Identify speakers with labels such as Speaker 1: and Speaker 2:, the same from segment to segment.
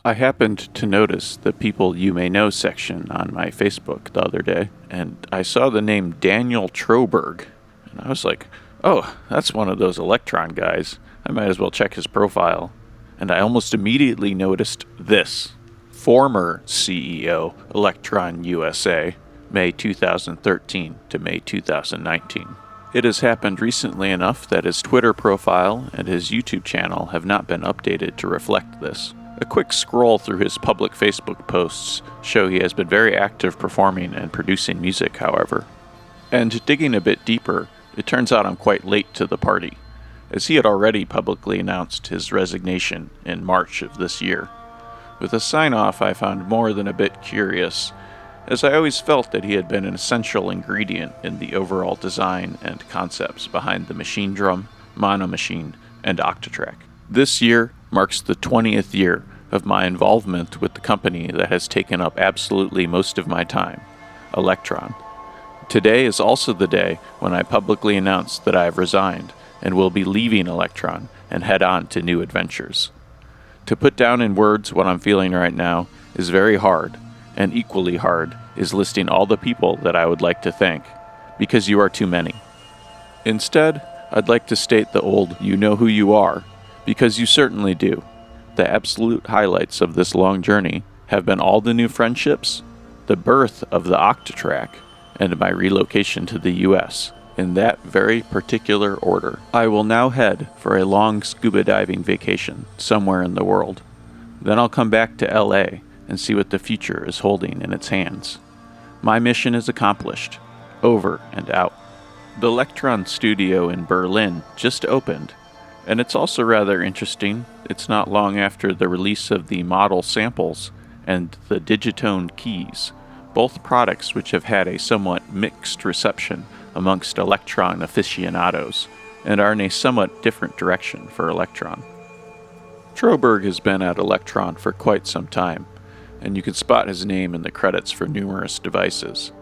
Speaker 1: I happened to notice the People You May Know section on my Facebook the other day, and I saw the name Daniel Troberg, and I was like, oh, that's one of those Elektron guys. I might as well check his profile. And I almost immediately noticed this. Former CEO, Elektron USA, May 2013 to May 2019. It has happened recently enough that his Twitter profile and his YouTube channel have not been updated to reflect this. A quick scroll through his public Facebook posts show he has been very active performing and producing music, however. And digging a bit deeper, it turns out I'm quite late to the party, as he had already publicly announced his resignation in March of this year. With a sign-off I found more than a bit curious, as I always felt that he had been an essential ingredient in the overall design and concepts behind the Machine Drum, Mono Machine, and Octatrack. This year marks the 20th year of my involvement with the company that has taken up absolutely most of my time, Elektron. Today is also the day when I publicly announce that I have resigned and will be leaving Elektron and head on to new adventures. To put down in words what I'm feeling right now is very hard, and equally hard is listing all the people that I would like to thank, because you are too many. Instead, I'd like to state the old "you know who you are," because you certainly do. The absolute highlights of this long journey have been all the new friendships, the birth of the Octatrack, and my relocation to the US, in that very particular order. I will now head for a long scuba diving vacation somewhere in the world. Then I'll come back to LA and see what the future is holding in its hands. My mission is accomplished. Over and out. The Elektron studio in Berlin just opened, and it's also rather interesting. It's not long after the release of the model samples and the Digitone keys, both products which have had a somewhat mixed reception amongst Elektron aficionados, and are in a somewhat different direction for Elektron. Troberg has been at Elektron for quite some time, and you can spot his name in the credits for numerous devices,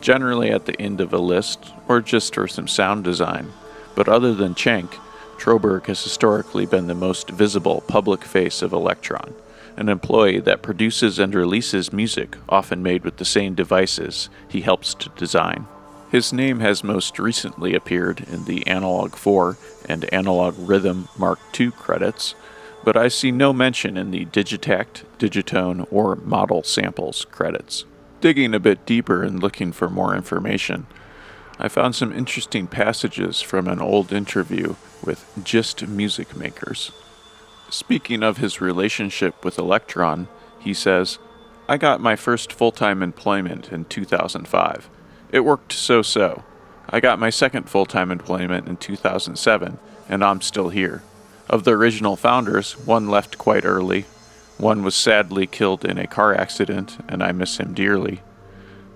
Speaker 1: generally at the end of a list, or just for some sound design, but other than Cenk, Troberg has historically been the most visible public face of Elektron, an employee that produces and releases music often made with the same devices he helps to design. His name has most recently appeared in the Analog 4 and Analog Rhythm Mark II credits, but I see no mention in the Digitact, Digitone, or Model Samples credits. Digging a bit deeper and looking for more information, I found some interesting passages from an old interview with Just Music Makers. Speaking of his relationship with Elektron, he says, "I got my first full-time employment in 2005. It worked so-so. I got my second full-time employment in 2007, and I'm still here. Of the original founders, one left quite early. One was sadly killed in a car accident, and I miss him dearly.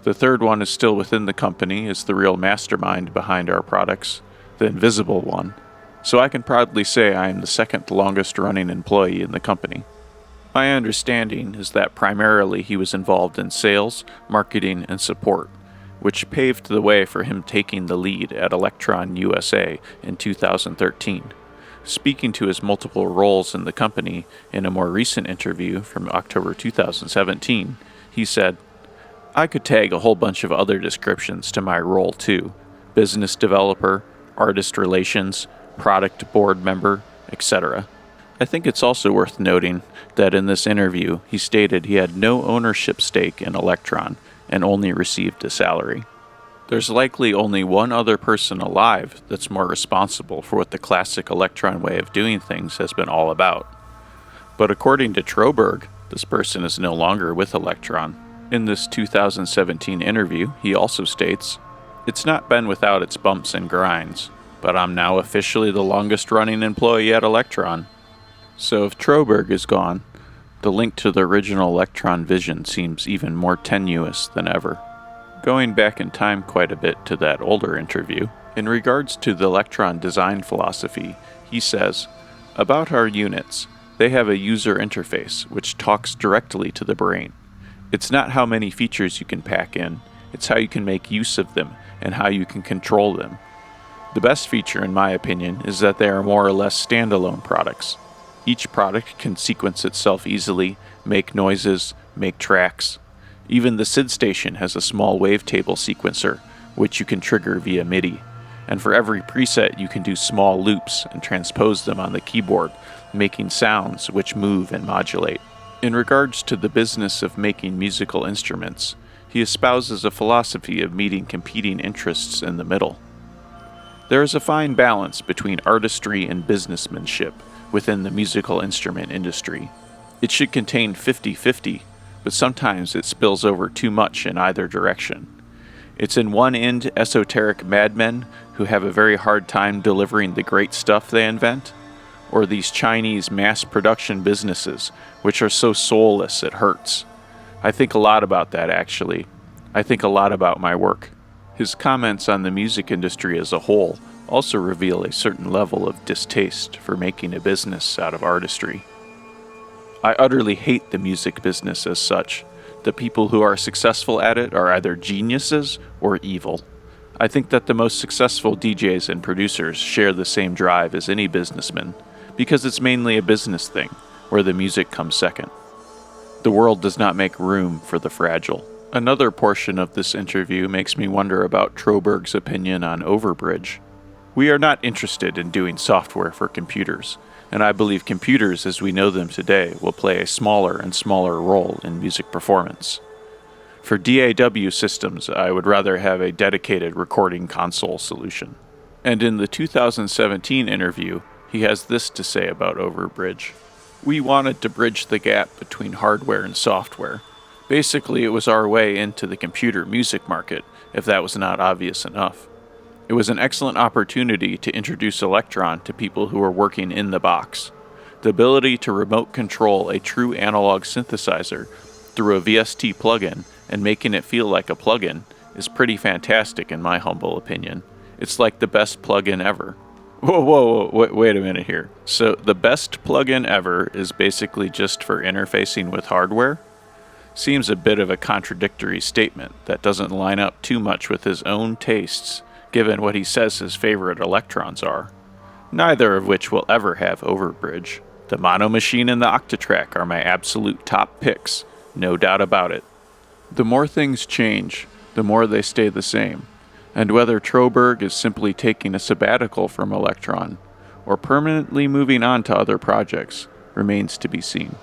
Speaker 1: The third one is still within the company, is the real mastermind behind our products, the invisible one. So I can proudly say I am the second longest running employee in the company." My understanding is that primarily he was involved in sales, marketing, and support, which paved the way for him taking the lead at Elektron USA in 2013. Speaking to his multiple roles in the company in a more recent interview from October 2017, he said, "I could tag a whole bunch of other descriptions to my role too: business developer, artist relations, product board member, etc." I think it's also worth noting that in this interview he stated he had no ownership stake in Elektron and only received a salary. There's likely only one other person alive that's more responsible for what the classic Elektron way of doing things has been all about. But according to Troberg, this person is no longer with Elektron. In this 2017 interview, he also states, "It's not been without its bumps and grinds, but I'm now officially the longest running employee at Elektron." So if Troberg is gone, the link to the original Elektron vision seems even more tenuous than ever. Going back in time quite a bit to that older interview, in regards to the Elektron design philosophy, he says, "About our units, they have a user interface which talks directly to the brain. It's not how many features you can pack in, it's how you can make use of them and how you can control them. The best feature, in my opinion, is that they are more or less standalone products. Each product can sequence itself easily, make noises, make tracks. Even the SID station has a small wavetable sequencer, which you can trigger via MIDI. And for every preset, you can do small loops and transpose them on the keyboard, making sounds which move and modulate. In regards to the business of making musical instruments, he espouses a philosophy of meeting competing interests in the middle. There is a fine balance between artistry and businessmanship within the musical instrument industry. It should contain 50-50, but sometimes it spills over too much in either direction. It's in one end esoteric madmen who have a very hard time delivering the great stuff they invent, or these Chinese mass production businesses which are so soulless it hurts. I think a lot about that, actually. I think a lot about my work. His comments on the music industry as a whole also reveal a certain level of distaste for making a business out of artistry. I utterly hate the music business as such. The people who are successful at it are either geniuses or evil. I think that the most successful DJs and producers share the same drive as any businessman, because it's mainly a business thing, where the music comes second. The world does not make room for the fragile. Another portion of this interview makes me wonder about Troberg's opinion on overbridge. We are not interested in doing software for computers, and I believe computers as we know them today will play a smaller and smaller role in music performance. For DAW systems, I would rather have a dedicated recording console solution. And in the 2017 interview, he has this to say about overbridge. We wanted to bridge the gap between hardware and software. Basically, it was our way into the computer music market, if that was not obvious enough. It was an excellent opportunity to introduce Elektron to people who were working in the box. The ability to remote control a true analog synthesizer through a VST plugin and making it feel like a plugin is pretty fantastic in my humble opinion. It's like the best plugin ever. Whoa, wait a minute here. So the best plugin ever is basically just for interfacing with hardware? Seems a bit of a contradictory statement that doesn't line up too much with his own tastes, given what he says his favorite electrons are, neither of which will ever have overbridge. The Mono Machine and the Octatrack are my absolute top picks, no doubt about it. The more things change, the more they stay the same, and whether Troberg is simply taking a sabbatical from Elektron or permanently moving on to other projects remains to be seen.